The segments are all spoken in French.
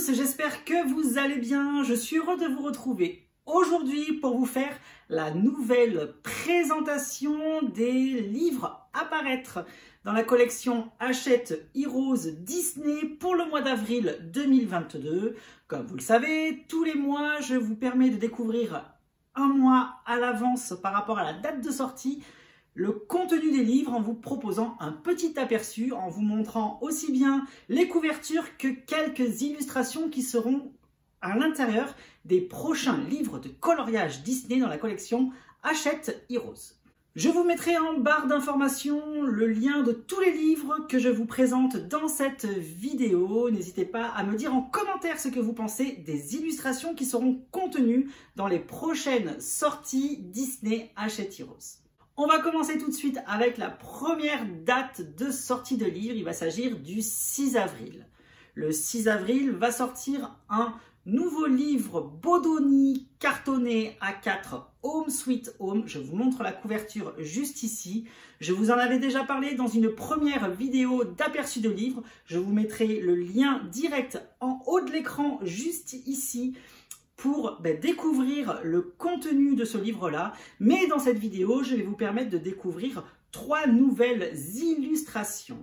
tous, j'espère que vous allez bien. Je suis heureux de vous retrouver aujourd'hui pour vous faire la nouvelle présentation des livres à paraître dans la collection Hachette Heroes Disney pour le mois d'avril 2022. Comme vous le savez, tous les mois, je vous permets de découvrir un mois à l'avance par rapport à la date de sortie le contenu des livres en vous proposant un petit aperçu, en vous montrant aussi bien les couvertures que quelques illustrations qui seront à l'intérieur des prochains livres de coloriage Disney dans la collection Hachette Heroes. Je vous mettrai en barre d'informations le lien de tous les livres que je vous présente dans cette vidéo. N'hésitez pas à me dire en commentaire ce que vous pensez des illustrations qui seront contenues dans les prochaines sorties Disney Hachette Heroes. On va commencer tout de suite avec la première date de sortie de livre. Il va s'agir du 6 avril. Le 6 avril va sortir un nouveau livre Bodoni cartonné A4 Home Sweet Home. Je vous montre la couverture juste ici. Je vous en avais déjà parlé dans une première vidéo d'aperçu de livre. Je vous mettrai le lien direct en haut de l'écran juste ici pour découvrir le contenu de ce livre-là. Mais dans cette vidéo, je vais vous permettre de découvrir 3 nouvelles illustrations.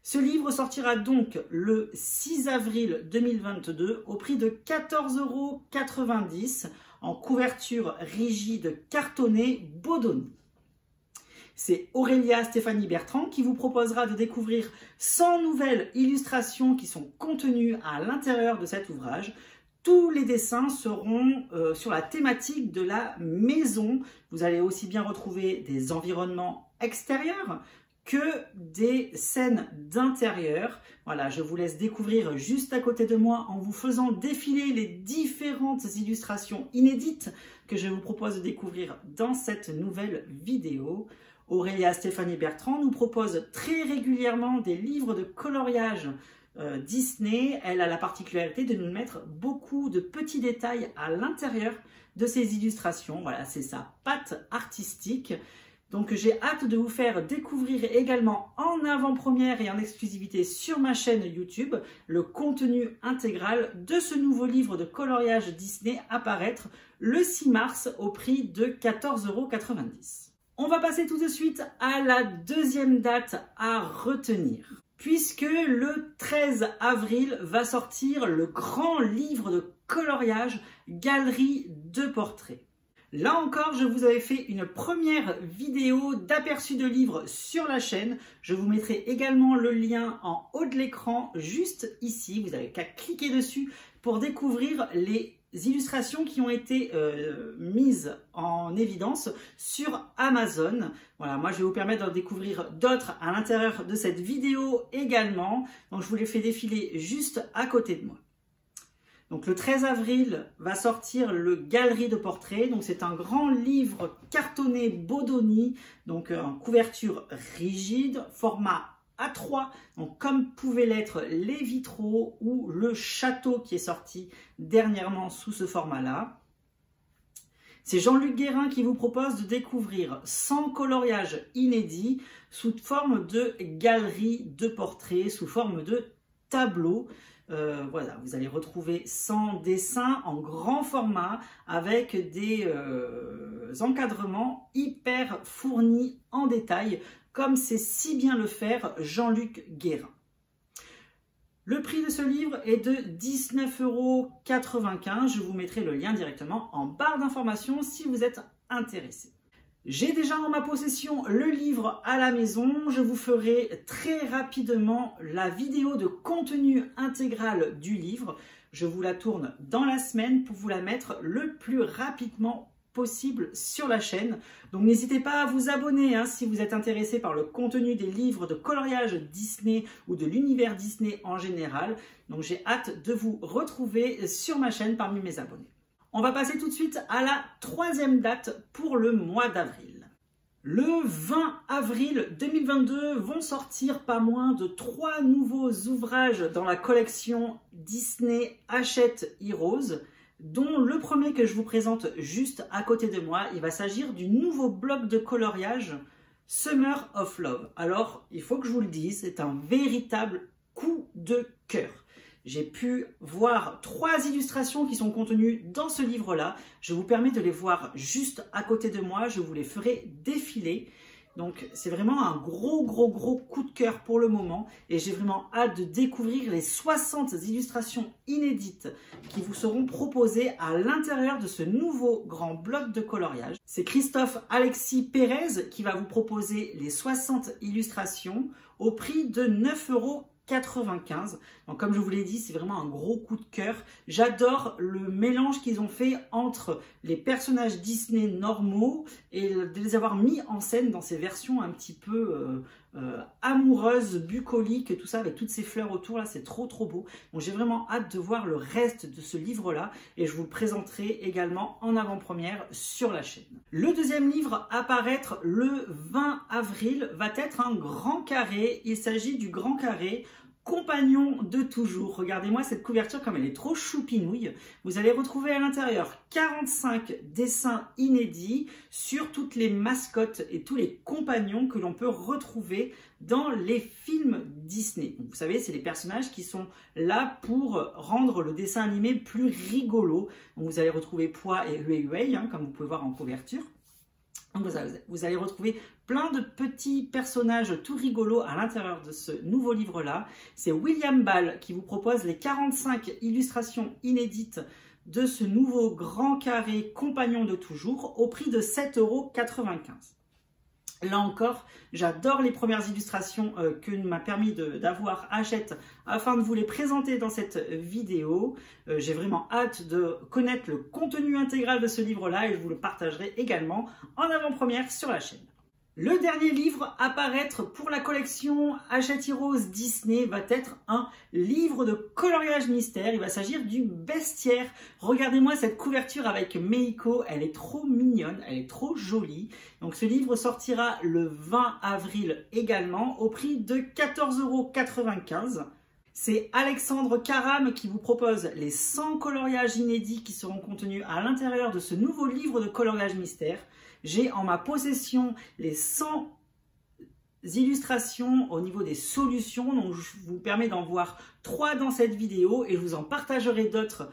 Ce livre sortira donc le 6 avril 2022 au prix de 14,90 € en couverture rigide cartonnée Bodoni. C'est Aurélia Stéphanie Bertrand qui vous proposera de découvrir 100 nouvelles illustrations qui sont contenues à l'intérieur de cet ouvrage. Tous les dessins seront sur la thématique de la maison. Vous allez aussi bien retrouver des environnements extérieurs que des scènes d'intérieur. Voilà, je vous laisse découvrir juste à côté de moi en vous faisant défiler les différentes illustrations inédites que je vous propose de découvrir dans cette nouvelle vidéo. Aurélia Stéphanie Bertrand nous propose très régulièrement des livres de coloriage Disney. Elle a la particularité de nous mettre beaucoup de petits détails à l'intérieur de ses illustrations. Voilà, c'est sa patte artistique. Donc j'ai hâte de vous faire découvrir également en avant-première et en exclusivité sur ma chaîne YouTube le contenu intégral de ce nouveau livre de coloriage Disney à paraître le 6 mars au prix de 14,90 €. On va passer tout de suite à la deuxième date à retenir, puisque le 13 avril va sortir le grand livre de coloriage Galerie de portraits. Là encore, je vous avais fait une première vidéo d'aperçu de livres sur la chaîne. Je vous mettrai également le lien en haut de l'écran, juste ici. Vous n'avez qu'à cliquer dessus pour découvrir les illustrations qui ont été mises en évidence sur Amazon. Voilà, moi je vais vous permettre d'en découvrir d'autres à l'intérieur de cette vidéo également. Donc je vous les fais défiler juste à côté de moi. Donc le 13 avril va sortir le Galerie de portraits. Donc c'est un grand livre cartonné Bodoni, donc en couverture rigide, format A3, donc comme pouvaient l'être les vitraux ou le château qui est sorti dernièrement sous ce format-là. C'est Jean-Luc Guérin qui vous propose de découvrir 100 coloriages inédits sous forme de galerie de portraits, sous forme de tableau. Voilà, vous allez retrouver 100 dessins en grand format avec des encadrements hyper fournis en détail, comme sait si bien le faire Jean-Luc Guérin. Le prix de ce livre est de 19,95 €. Je vous mettrai le lien directement en barre d'informations si vous êtes intéressé. J'ai déjà en ma possession le livre à la maison. Je vous ferai très rapidement la vidéo de contenu intégral du livre. Je vous la tourne dans la semaine pour vous la mettre le plus rapidement possible sur la chaîne. Donc n'hésitez pas à vous abonner si vous êtes intéressé par le contenu des livres de coloriage Disney ou de l'univers Disney en général. Donc j'ai hâte de vous retrouver sur ma chaîne parmi mes abonnés. On va passer tout de suite à la troisième date pour le mois d'avril. Le 20 avril 2022 vont sortir pas moins de 3 nouveaux ouvrages dans la collection Disney Hachette Heroes, dont le premier que je vous présente juste à côté de moi. Il va s'agir du nouveau bloc de coloriage Summer of Love. Alors, il faut que je vous le dise, c'est un véritable coup de cœur. j'ai pu voir 3 illustrations qui sont contenues dans ce livre-là. Je vous permets de les voir juste à côté de moi, je vous les ferai défiler. Donc c'est vraiment un gros coup de cœur pour le moment et j'ai vraiment hâte de découvrir les 60 illustrations inédites qui vous seront proposées à l'intérieur de ce nouveau grand bloc de coloriage. C'est Christophe Alexis Pérez qui va vous proposer les 60 illustrations au prix de 9,95 €. Donc comme je vous l'ai dit, c'est vraiment un gros coup de cœur. J'adore le mélange qu'ils ont fait entre les personnages Disney normaux et de les avoir mis en scène dans ces versions un petit peu amoureuses, bucoliques, tout ça avec toutes ces fleurs autour là, c'est trop beau. Donc j'ai vraiment hâte de voir le reste de ce livre là et je vous le présenterai également en avant-première sur la chaîne. Le deuxième livre à paraître le 20 avril va être un grand carré. Il s'agit du grand carré Compagnon de toujours. Regardez-moi cette couverture comme elle est trop choupinouille. Vous allez retrouver à l'intérieur 45 dessins inédits sur toutes les mascottes et tous les compagnons que l'on peut retrouver dans les films Disney. Vous savez, c'est les personnages qui sont là pour rendre le dessin animé plus rigolo. Donc vous allez retrouver Poi et Huey, comme vous pouvez voir en couverture. Donc vous allez retrouver plein de petits personnages tout rigolos à l'intérieur de ce nouveau livre-là. C'est William Ball qui vous propose les 45 illustrations inédites de ce nouveau grand carré Compagnon de toujours au prix de 7,95 €. Là encore, j'adore les premières illustrations que m'a permis d'avoir Hachette afin de vous les présenter dans cette vidéo. J'ai vraiment hâte de connaître le contenu intégral de ce livre-là et je vous le partagerai également en avant-première sur la chaîne. Le dernier livre à paraître pour la collection Hachette Heroes Disney va être un livre de coloriage mystère. Il va s'agir du Bestiaire. Regardez-moi cette couverture avec Meiko, elle est trop mignonne, elle est trop jolie. Donc ce livre sortira le 20 avril également au prix de 14,95 €. C'est Alexandre Caram qui vous propose les 100 coloriages inédits qui seront contenus à l'intérieur de ce nouveau livre de coloriage mystère. J'ai en ma possession les 100 illustrations au niveau des solutions, donc je vous permets d'en voir 3 dans cette vidéo et je vous en partagerai d'autres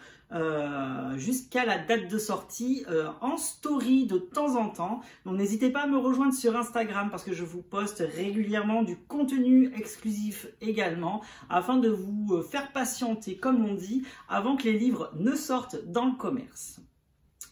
jusqu'à la date de sortie en story de temps en temps. Donc n'hésitez pas à me rejoindre sur Instagram parce que je vous poste régulièrement du contenu exclusif également afin de vous faire patienter, comme on dit, avant que les livres ne sortent dans le commerce.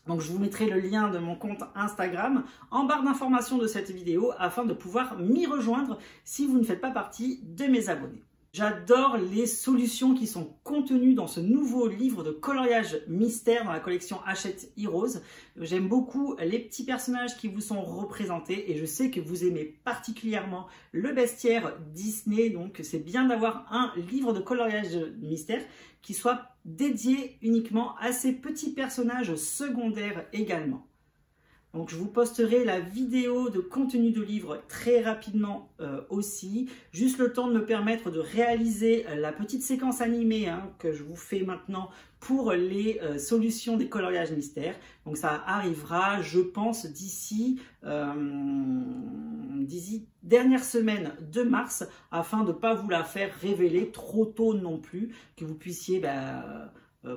Donc je vous mettrai le lien de mon compte Instagram en barre d'information de cette vidéo afin de pouvoir m'y rejoindre si vous ne faites pas partie de mes abonnés. J'adore les solutions qui sont contenues dans ce nouveau livre de coloriage mystère dans la collection Hachette Heroes. J'aime beaucoup les petits personnages qui vous sont représentés et je sais que vous aimez particulièrement le Bestiaire Disney. Donc c'est bien d'avoir un livre de coloriage mystère qui soit dédié uniquement à ces petits personnages secondaires également. Donc je vous posterai la vidéo de contenu de livre très rapidement aussi. Juste le temps de me permettre de réaliser la petite séquence animée que je vous fais maintenant pour les solutions des coloriages mystères. Donc ça arrivera, je pense, d'ici dernière semaine de mars, afin de ne pas vous la faire révéler trop tôt non plus, que vous puissiez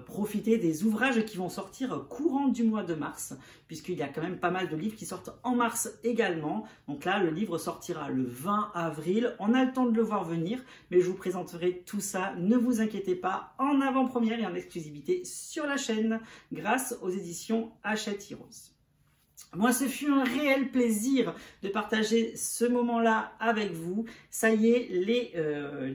profiter des ouvrages qui vont sortir courant du mois de mars, puisqu'il y a quand même pas mal de livres qui sortent en mars également. Donc là, le livre sortira le 20 avril. On a le temps de le voir venir, mais je vous présenterai tout ça, ne vous inquiétez pas, en avant-première et en exclusivité sur la chaîne, grâce aux éditions Hachette Heroes. Moi, ce fut un réel plaisir de partager ce moment-là avec vous. Ça y est, les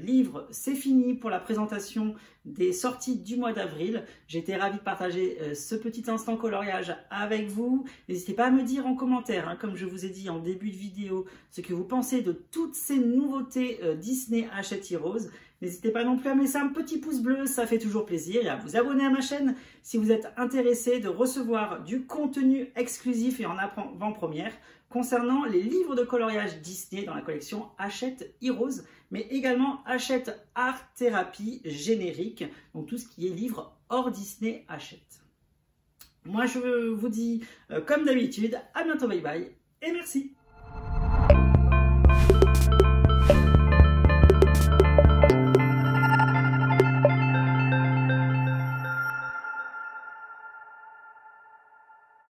livres, c'est fini pour la présentation des sorties du mois d'avril. J'étais ravie de partager ce petit instant coloriage avec vous. N'hésitez pas à me dire en commentaire, comme je vous ai dit en début de vidéo, ce que vous pensez de toutes ces nouveautés Disney Hachette Heroes. N'hésitez pas non plus à me laisser un petit pouce bleu, ça fait toujours plaisir, et à vous abonner à ma chaîne si vous êtes intéressé de recevoir du contenu exclusif et en avant-première concernant les livres de coloriage Disney dans la collection Hachette Heroes, mais également Hachette Art Thérapie générique, donc tout ce qui est livre hors Disney Hachette. Moi je vous dis comme d'habitude, à bientôt, bye bye, et merci.